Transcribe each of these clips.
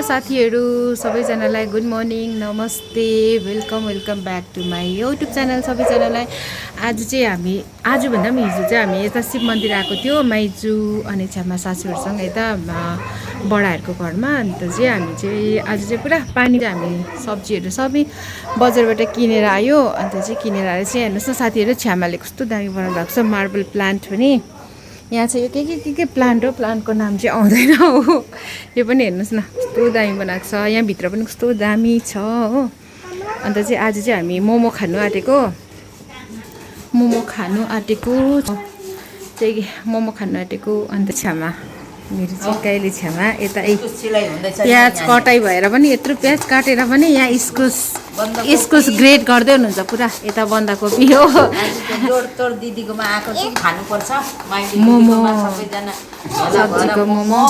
साथीहरू सबैजनालाई good morning नमस्ते welcome back to my YouTube channel सबैजनालाई। आज चाहिँ हामी आजभन्दा पनि हिजो चाहिँ हामी यता शिव मन्दिर आएको थियो माइजू अनि छ्यामा सासूहरूसँग यता बडाहरूको घरमा। अन्त चाहिँ हामी चाहिँ आज चाहिँ पुरा पानी चाहिँ हामी सब्जीहरू सबै बजारबाट किनेर आयो। अन्त चाहिँ किनेर आएर चाहिँ हेर्नुहोस् न साथीहरू छ्यामाले कस्तो दामी बनाउनु भएको छ मार्बल प्लान्ट पनि। यहाँ चाहिँ यो के प्लान्ट हो, प्लान्टको नाम चाहिँ आउँदैन हो। यो पनि हेर्नुहोस् न कस्तो दामी बनाएको छ, यहाँभित्र पनि कस्तो दामी छ हो। अन्त चाहिँ आज चाहिँ हामी मोमो खानु आँटेको अन्त छ्यामा मेरो चाहिँ कहिले छ्यामा यता प्याज कटाइ भएर पनि यत्रो प्याज काटेर पनि यहाँ इस्कुस ग्रेड गर्दै हुनुहुन्छ पुरा। यता बन्दाकोपी हो दिदीकोमा आएको चाहिँ खानुपर्छ मोमो सब्जीको मोमो।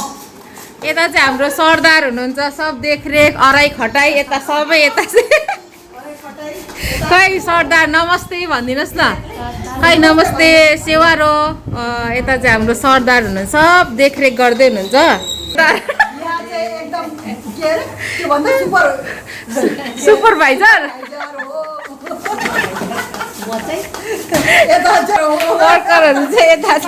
यता चाहिँ हाम्रो सरदार हुनुहुन्छ सब देखरेख अराई खटाई यता सबै। यता चाहिँ खै सरदार नमस्ते भनिदिनुहोस् न। खै नमस्ते सेवारो। यता चाहिँ हाम्रो सरदार हुनुहुन्छ सब देखरेख गर्दै हुनुहुन्छ। सुपरभाइजर वर्करहरू चाहिँ यता छ।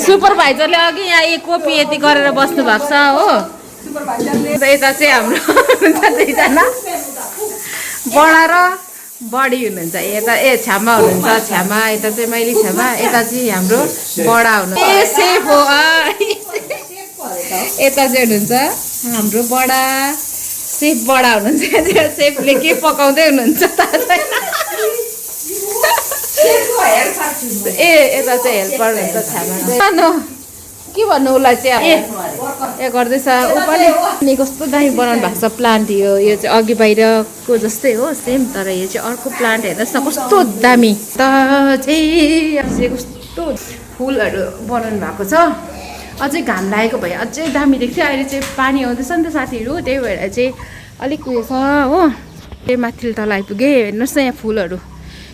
सुपरभाइजरले अघि यहाँ एक कोपी यति गरेर बस्नु भएको छ हो। यता चाहिँ हाम्रो हुनुहुन्छ दुईजना बडा र बडी हुनुहुन्छ। यता छ्यामा हुनुहुन्छ, छ्यामा यता चाहिँ मैले छ्यामा, यता चाहिँ हाम्रो बडा हुनुहुन्छ। सेफ हो यता चाहिँ हुनुहुन्छ हाम्रो बडा सेफ बडा हुनुहुन्छ। सेफले के पकाउँदै हुनुहुन्छ थाहा छैन। यता चाहिँ हेल्पर हुनुहुन्छ छ्यामा चाहिँ के भन्नु उसलाई चाहिँ ए गर्दैछ ऊ पनि। कस्तो दामी बनाउनु भएको छ प्लान्ट। यो चाहिँ अघि बाहिरको जस्तै हो सेम, तर यो चाहिँ अर्को प्लान्ट हेर्नुहोस् न कस्तो दामी त चाहिँ कस्तो फुलहरू बनाउनु भएको छ। अझै घाम लागेको भए अझै दामी देख्थ्यो। अहिले चाहिँ पानी आउँदैछ नि त साथीहरू, त्यही भएर चाहिँ अलिक उयो छ हो। त्यही माथि तल आइपुगेँ हेर्नुहोस् न यहाँ फुलहरू।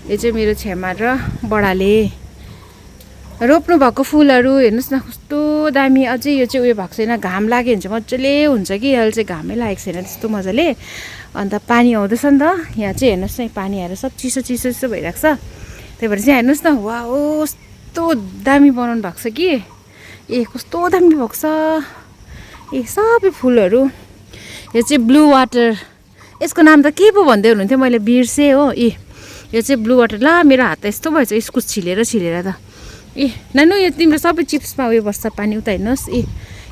यो चाहिँ मेरो छेमा र बडाले रोप्नु भएको फुलहरू हेर्नुहोस् न कस्तो दामी। अझै यो चाहिँ उयो भएको छैन, घाम लाग्यो भने चाहिँ मजाले हुन्छ कि, अहिले चाहिँ घामै लागेको छैन त्यस्तो मजाले। अन्त पानी आउँदैछ नि त यहाँ चाहिँ हेर्नुहोस् न, पानी आएर सब चिसो भइरहेको छ। त्यही भएर चाहिँ हेर्नुहोस् न वा कस्तो दामी बनाउनु भएको छ कि। कस्तो दामी भएको छ सबै फुलहरू। यो चाहिँ ब्लू वाटर, यसको नाम त के पो भन्दै हुनुहुन्थ्यो मैले बिर्सेँ हो। यो चाहिँ ब्लू वाटर। ला मेरो हात त यस्तो भएछ इस्कुस छिलेर त। नानु यो तिम्रो सबै चिप्समा उयो बस्छ पानी उता हेर्नुहोस्।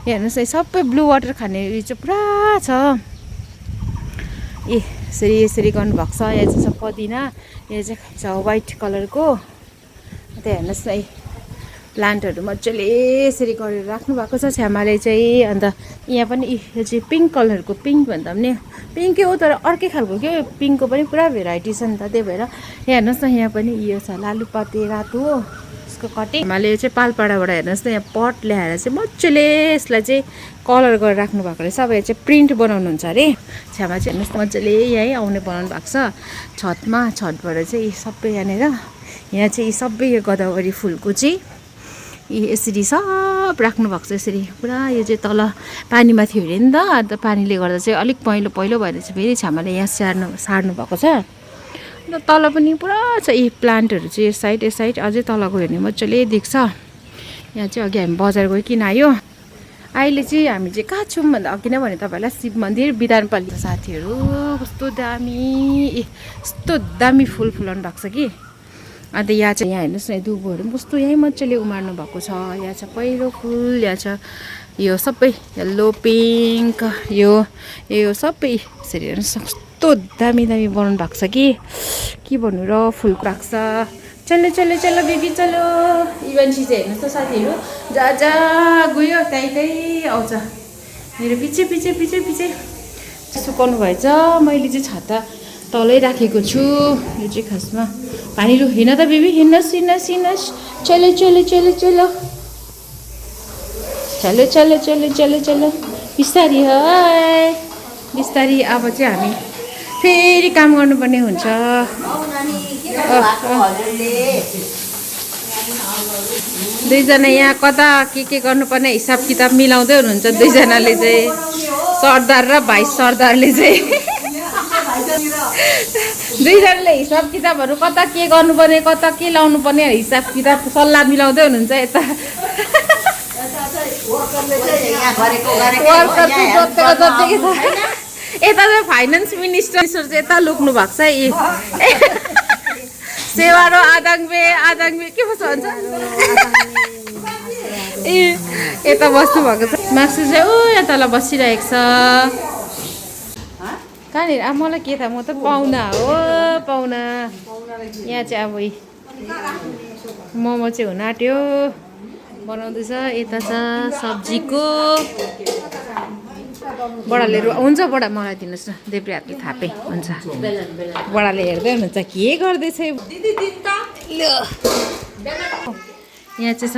हेर्नुहोस् सबै ब्लू वाटर खाने उयो चाहिँ पुरा छ। यसरी गर्नुभएको छ। यहाँ चाहिँ सब पदिना, यो चाहिँ छ वाइट कलरको। त्यहाँ हेर्नुहोस् न प्लान्टहरू मजाले यसरी गरेर राख्नु भएको छ छ्यामाले चाहिँ। अन्त यहाँ पनि यो चाहिँ पिङ्क कलरको, पिङ्क भन्दा पनि पिङ्कै हो तर अर्कै खालको के, पिङ्कको पनि पुरा भेराइटी छ नि त। त्यही भएर यहाँ हेर्नुहोस् न यहाँ पनि यो छ लालुपाते रातो हो यसको कटिङ। छ्यामाले चाहिँ पालपाडाबाट हेर्नुहोस् न यहाँ पट ल्याएर चाहिँ मजाले यसलाई चाहिँ कलर गरेर राख्नु भएको रहेछ। अब यहाँ चाहिँ प्रिन्ट बनाउनुहुन्छ अरे छ्यामा चाहिँ। हेर्नुहोस् न मजाले यहीँ आउने बनाउनु भएको छ छतमा। छतबाट चाहिँ सबै यहाँनिर यहाँ चाहिँ सबै यो गोदावरी फुलको चाहिँ यसरी सब राख्नु भएको छ यसरी पुरा। यो चाहिँ तल पानीमा थियो अरे नि त, अन्त पानीले गर्दा चाहिँ अलिक पहिलो भएर चाहिँ फेरि छ्यामाले यहाँ सार्नु भएको छ। अन्त तल पनि पुरा छ प्लान्टहरू चाहिँ यस साइड अझै तल गयो भने मजाले देख्छ। यहाँ चाहिँ अघि हामी बजार गइकन आयो। अहिले चाहिँ हामी चाहिँ कहाँ छौँ भन्दा अघि नै भने तपाईँलाई शिव मन्दिर विधानपल्ली। साथीहरू कस्तो दामी फुल फुलाउनु भएको छ कि। अन्त यहाँ चाहिँ यहाँ हेर्नुहोस् न दुबोहरू पनि कस्तो यहीँ मजाले उमार्नु भएको छ। यहाँ छ पहिलो फुल, यहाँ छ यो सबै येल्लो पिङ्क, यो सबै यसरी हेर्नुहोस् न कस्तो दामी बनाउनु भएको छ कि के भन्नु र फुल राख्छ। चलो बेबी चलो। इभेन्सी चाहिँ हेर्नुहोस् त साथीहरू जहाँ गयो त्यहीँ आउँछ मेरो पछि सुकाउनु भएछ। मैले चाहिँ छाता तलै राखेको छु। यो चाहिँ खासमा पानी लु हिँड त बेबी हिँड्नुहोस्। चलो बिस्तारी बिस्तारी। अब चाहिँ हामी फेरि काम गर्नुपर्ने हुन्छ। दुईजना यहाँ कता के गर्नुपर्ने हिसाब किताब मिलाउँदै हुनुहुन्छ दुईजनाले चाहिँ सरदार र भाइ सरदारले चाहिँ दुईजनाले हिसाब किताबहरू कता के गर्नुपर्ने कता के लाउनु पर्ने हिसाब किताब सल्लाह मिलाउँदै हुनुहुन्छ यता यता चाहिँ फाइनेन्स मिनिस्टर चाहिँ यता लुक्नु भएको छ सेवा र आदाङबे के पो भन्छ ए यता बस्नु भएको छ मासु चाहिँ यहाँ तल बसिरहेको छ कहाँनिर अब मलाई के थाहा म त पाहुना हो पाहुना यहाँ चाहिँ अब मोमो चाहिँ हुन आँट्यो बनाउँदैछ यता छ सब्जीको बडाले हुन्छ बडा मलाई दिनुहोस् न देब्रे हातले थापे हुन्छ बडाले हेर्दै हुनुहुन्छ के गर्दैछ यहाँ चाहिँ छ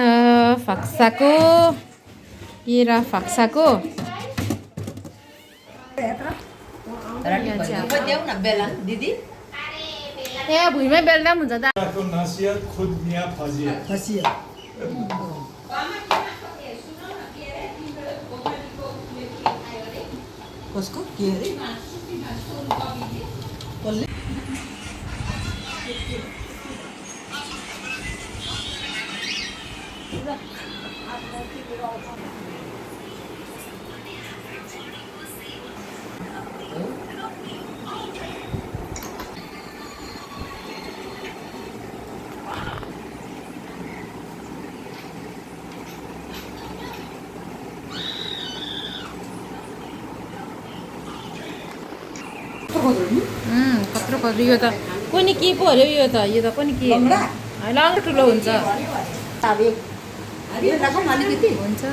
फाक्साको केरा फाक्साको ए भुइँमै बेल्दा पनि हुन्छ त कसको के अरे कत्रो यो त कुनै के पो अरे यो त कुनै के लङ्गो ठुलो हुन्छ हुन्छ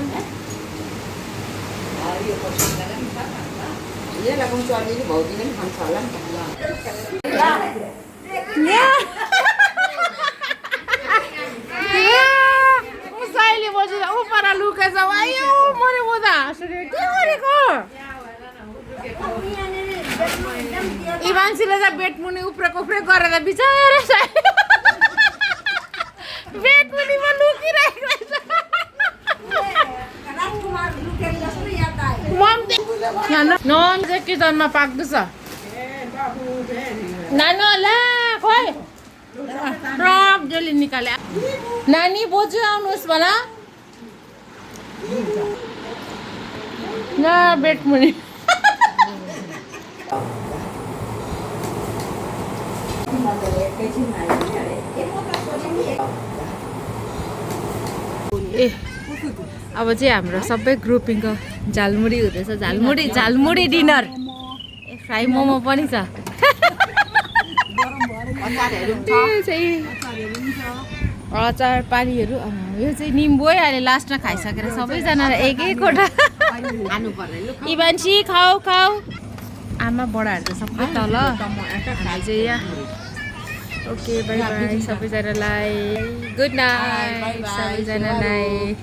साइली बसेर उपर लुकेछ आयो मैले म त हाँसेर के गरेको यी मान्छेले त बेटमुनि उफ्रेको गरेर बिचरा बेटमुनिमा लुकिरहेको रहेछ किचनमा पाक्दैछ नानु ला खोइ जसले निकाले नानी बोजू आउनुहोस् भन न बेटमुनि ए अब चाहिँ हाम्रो सबै ग्रुपिङको झालमुडी हुँदैछ झालमुडी डिनर ए फ्राई मोमो पनि छ अचार पानीहरू यो चाहिँ निम्बु है अहिले लास्टमा खाइसकेर सबैजना एक एकवटा इभान्सी खाऊ आमा बडाहरू त सबै तल हामी चाहिँ यहाँ ओके बाई बाई सबैजनालाई गुड नाइट सबैजनालाई